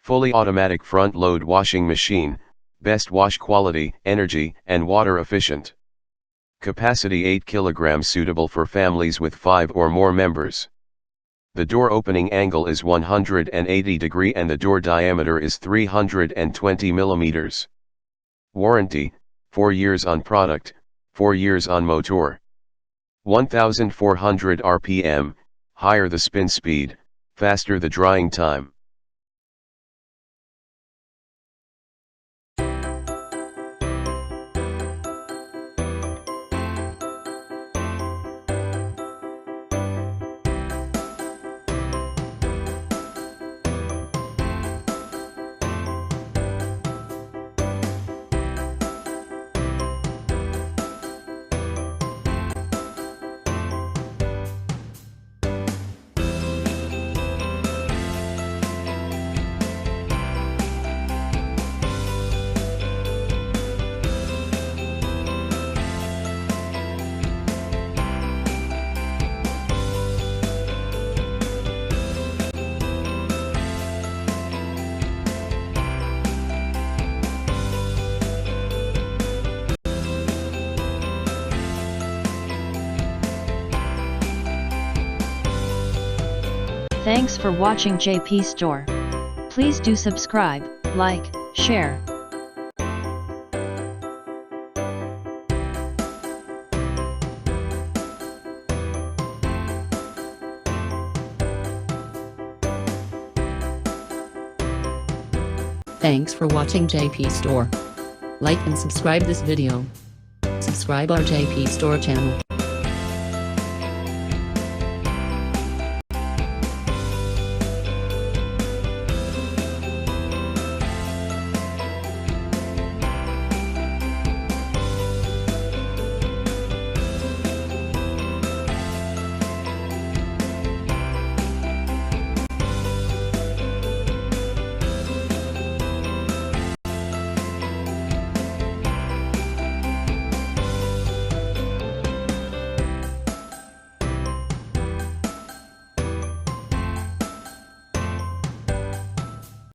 Fully automatic front-load washing machine, best wash quality, energy, and water efficient. Capacity 8 kg, suitable for families with 5 or more members. The door opening angle is 180 degree and the door diameter is 320 mm. Warranty, 4 years on product, 4 years on motor. 1400 RPM, higher the spin speed, faster the drying time. Thanks for watching JP Store. Please do subscribe, like, share. Thanks for watching JP Store. Like and subscribe this video. Subscribe our JP Store channel.